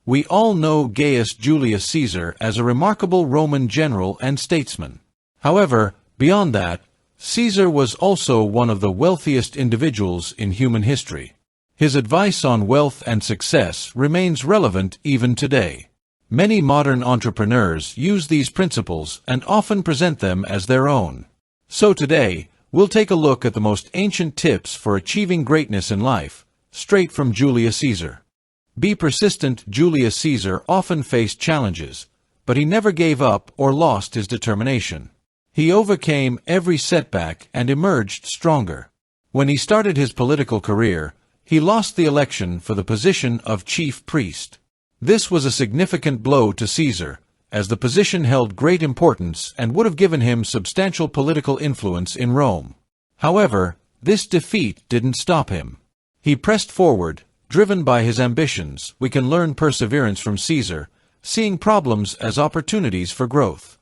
We all know Gaius Julius Caesar as a remarkable Roman general and statesman. However, beyond that, Caesar was also one of the wealthiest individuals in human history. His advice on wealth and success remains relevant even today. Many modern entrepreneurs use these principles and often present them as their own. So today, we'll take a look at the most ancient tips for achieving greatness in life, straight from Julius Caesar. Be persistent. Julius Caesar often faced challenges, but he never gave up or lost his determination. He overcame every setback and emerged stronger. When he started his political career, he lost the election for the position of chief priest. This was a significant blow to Caesar, as the position held great importance and would have given him substantial political influence in Rome. However, this defeat didn't stop him. He pressed forward, driven by his ambitions. We can learn perseverance from Caesar, seeing problems as opportunities for growth.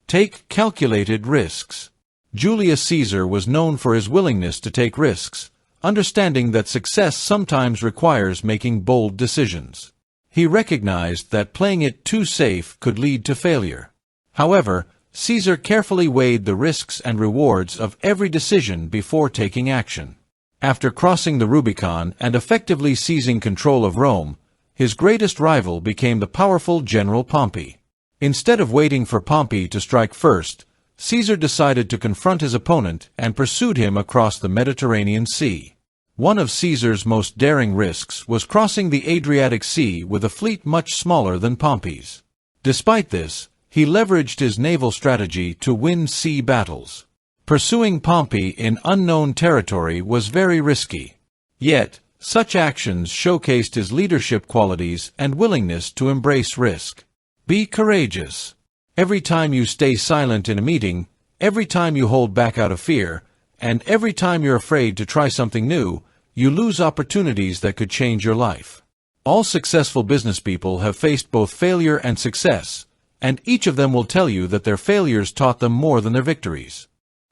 Take calculated risks. Julius Caesar was known for his willingness to take risks, understanding that success sometimes requires making bold decisions. He recognized that playing it too safe could lead to failure. However, Caesar carefully weighed the risks and rewards of every decision before taking action. After crossing the Rubicon and effectively seizing control of Rome, his greatest rival became the powerful general Pompey. Instead of waiting for Pompey to strike first, Caesar decided to confront his opponent and pursued him across the Mediterranean Sea. One of Caesar's most daring risks was crossing the Adriatic Sea with a fleet much smaller than Pompey's. Despite this, he leveraged his naval strategy to win sea battles. Pursuing Pompey in unknown territory was very risky. Yet, such actions showcased his leadership qualities and willingness to embrace risk. Be courageous. Every time you stay silent in a meeting, every time you hold back out of fear, and every time you're afraid to try something new, you lose opportunities that could change your life. All successful business people have faced both failure and success, and each of them will tell you that their failures taught them more than their victories.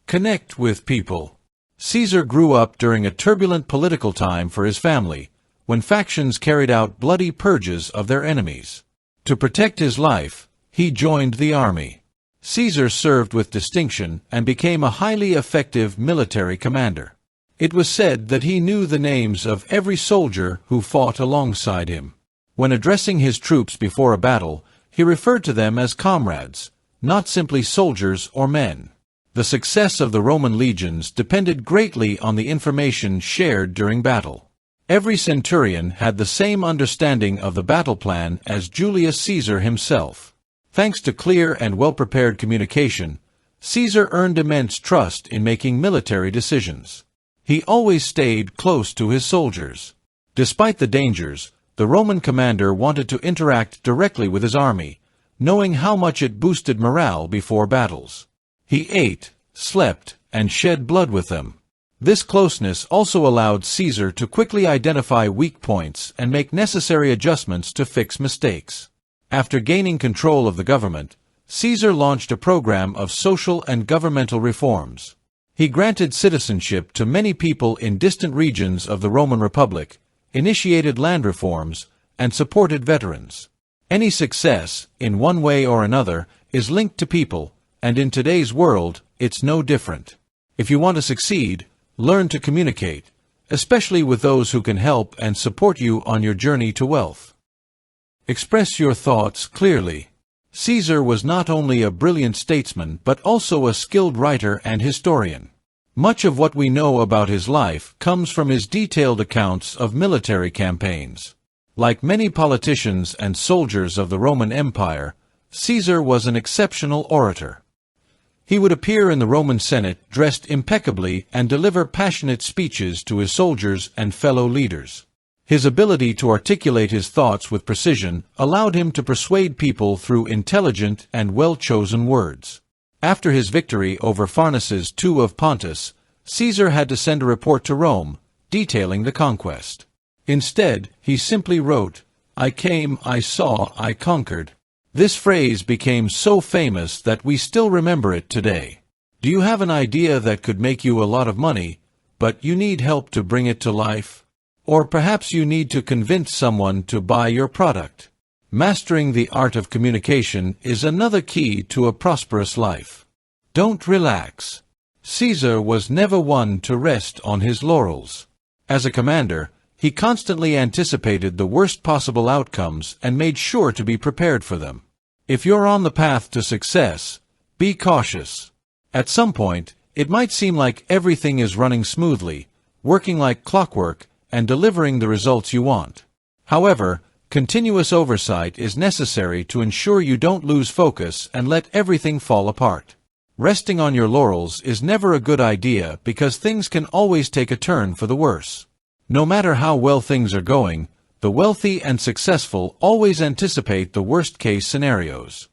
Connect with people. Caesar grew up during a turbulent political time for his family, when factions carried out bloody purges of their enemies. To protect his life, he joined the army. Caesar served with distinction and became a highly effective military commander. It was said that he knew the names of every soldier who fought alongside him. When addressing his troops before a battle, he referred to them as comrades, not simply soldiers or men. The success of the Roman legions depended greatly on the information shared during battle. Every centurion had the same understanding of the battle plan as Julius Caesar himself. Thanks to clear and well-prepared communication, Caesar earned immense trust in making military decisions. He always stayed close to his soldiers. Despite the dangers, the Roman commander wanted to interact directly with his army, knowing how much it boosted morale before battles. He ate, slept, and shed blood with them. This closeness also allowed Caesar to quickly identify weak points and make necessary adjustments to fix mistakes. After gaining control of the government, Caesar launched a program of social and governmental reforms. He granted citizenship to many people in distant regions of the Roman Republic, initiated land reforms, and supported veterans. Any success, in one way or another, is linked to people, and in today's world, it's no different. If you want to succeed, learn to communicate, especially with those who can help and support you on your journey to wealth. Express your thoughts clearly. Caesar was not only a brilliant statesman but also a skilled writer and historian. Much of what we know about his life comes from his detailed accounts of military campaigns. Like many politicians and soldiers of the Roman Empire, Caesar was an exceptional orator. He would appear in the Roman Senate dressed impeccably and deliver passionate speeches to his soldiers and fellow leaders. His ability to articulate his thoughts with precision allowed him to persuade people through intelligent and well-chosen words. After his victory over Pharnaces II of Pontus, Caesar had to send a report to Rome, detailing the conquest. Instead, he simply wrote, "I came, I saw, I conquered." This phrase became so famous that we still remember it today. Do you have an idea that could make you a lot of money, but you need help to bring it to life? Or perhaps you need to convince someone to buy your product. Mastering the art of communication is another key to a prosperous life. Don't relax. Caesar was never one to rest on his laurels. As a commander, he constantly anticipated the worst possible outcomes and made sure to be prepared for them. If you're on the path to success, be cautious. At some point, it might seem like everything is running smoothly, working like clockwork, and delivering the results you want. However, continuous oversight is necessary to ensure you don't lose focus and let everything fall apart. Resting on your laurels is never a good idea because things can always take a turn for the worse. No matter how well things are going, the wealthy and successful always anticipate the worst-case scenarios.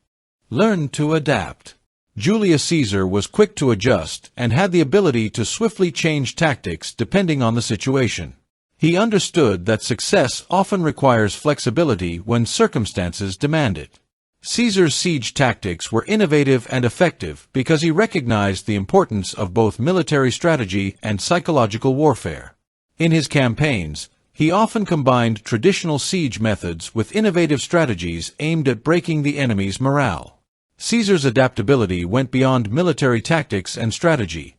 Learn to adapt. Julius Caesar was quick to adjust and had the ability to swiftly change tactics depending on the situation. He understood that success often requires flexibility when circumstances demand it. Caesar's siege tactics were innovative and effective because he recognized the importance of both military strategy and psychological warfare. In his campaigns, he often combined traditional siege methods with innovative strategies aimed at breaking the enemy's morale. Caesar's adaptability went beyond military tactics and strategy.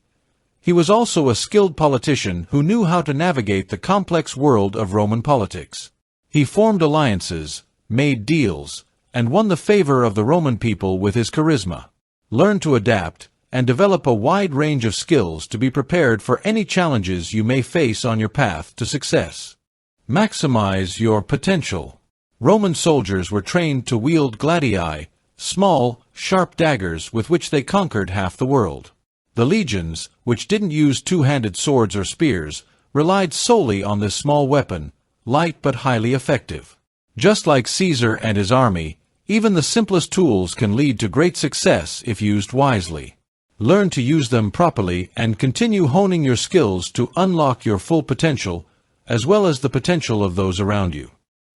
He was also a skilled politician who knew how to navigate the complex world of Roman politics. He formed alliances, made deals, and won the favor of the Roman people with his charisma. Learn to adapt and develop a wide range of skills to be prepared for any challenges you may face on your path to success. Maximize your potential. Roman soldiers were trained to wield gladii, small, sharp daggers with which they conquered half the world. The legions, which didn't use two-handed swords or spears, relied solely on this small weapon, light but highly effective. Just like Caesar and his army, even the simplest tools can lead to great success if used wisely. Learn to use them properly and continue honing your skills to unlock your full potential, as well as the potential of those around you.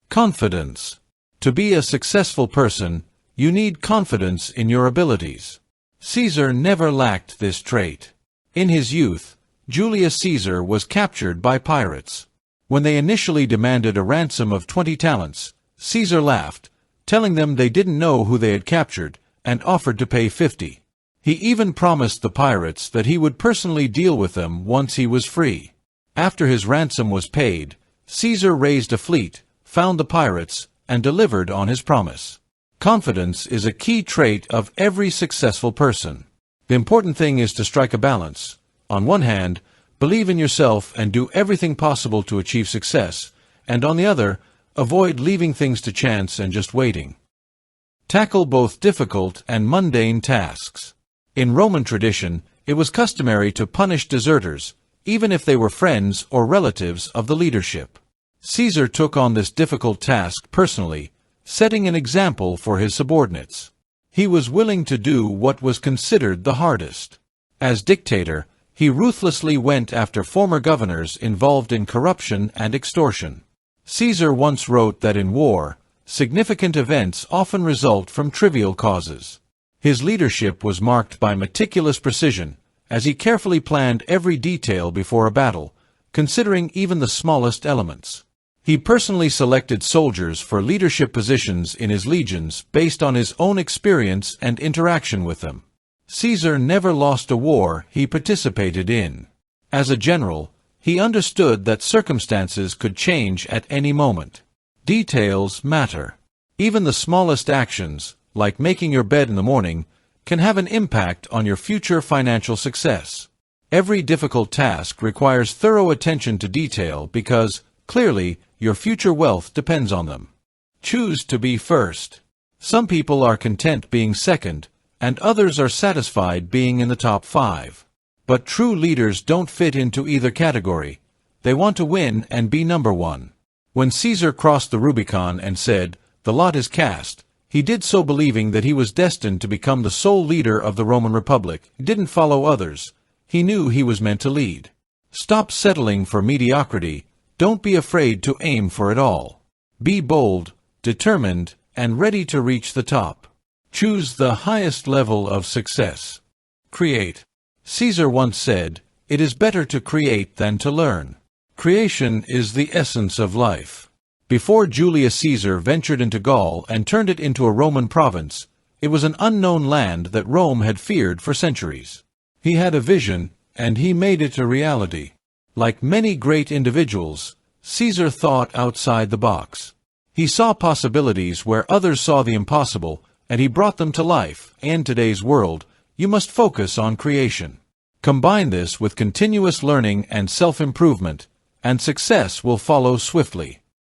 Confidence. To be a successful person, you need confidence in your abilities. Caesar never lacked this trait. In his youth, Julius Caesar was captured by pirates. When they initially demanded a ransom of 20 talents, Caesar laughed, telling them they didn't know who they had captured, and offered to pay 50. He even promised the pirates that he would personally deal with them once he was free. After his ransom was paid, Caesar raised a fleet, found the pirates, and delivered on his promise. Confidence is a key trait of every successful person. The important thing is to strike a balance. On one hand, believe in yourself and do everything possible to achieve success, and on the other, avoid leaving things to chance and just waiting. Tackle both difficult and mundane tasks. In Roman tradition, it was customary to punish deserters, even if they were friends or relatives of the leadership. Caesar took on this difficult task personally, setting an example for his subordinates. He was willing to do what was considered the hardest. As dictator, he ruthlessly went after former governors involved in corruption and extortion. Caesar once wrote that in war, significant events often result from trivial causes. His leadership was marked by meticulous precision, as he carefully planned every detail before a battle, considering even the smallest elements. He personally selected soldiers for leadership positions in his legions based on his own experience and interaction with them. Caesar never lost a war he participated in. As a general, he understood that circumstances could change at any moment. Details matter. Even the smallest actions, like making your bed in the morning, can have an impact on your future financial success. Every difficult task requires thorough attention to detail because, clearly, your future wealth depends on them. Choose to be first. Some people are content being second, and others are satisfied being in the top 5. But true leaders don't fit into either category. They want to win and be number 1. When Caesar crossed the Rubicon and said, "The lot is cast," he did so believing that he was destined to become the sole leader of the Roman Republic. He didn't follow others. He knew he was meant to lead. Stop settling for mediocrity. Don't be afraid to aim for it all. Be bold, determined, and ready to reach the top. Choose the highest level of success. Create. Caesar once said, "It is better to create than to learn." Creation is the essence of life. Before Julius Caesar ventured into Gaul and turned it into a Roman province, it was an unknown land that Rome had feared for centuries. He had a vision, and he made it a reality. Like many great individuals, Caesar thought outside the box. He saw possibilities where others saw the impossible, and he brought them to life. In today's world, you must focus on creation. Combine this with continuous learning and self-improvement, and success will follow swiftly.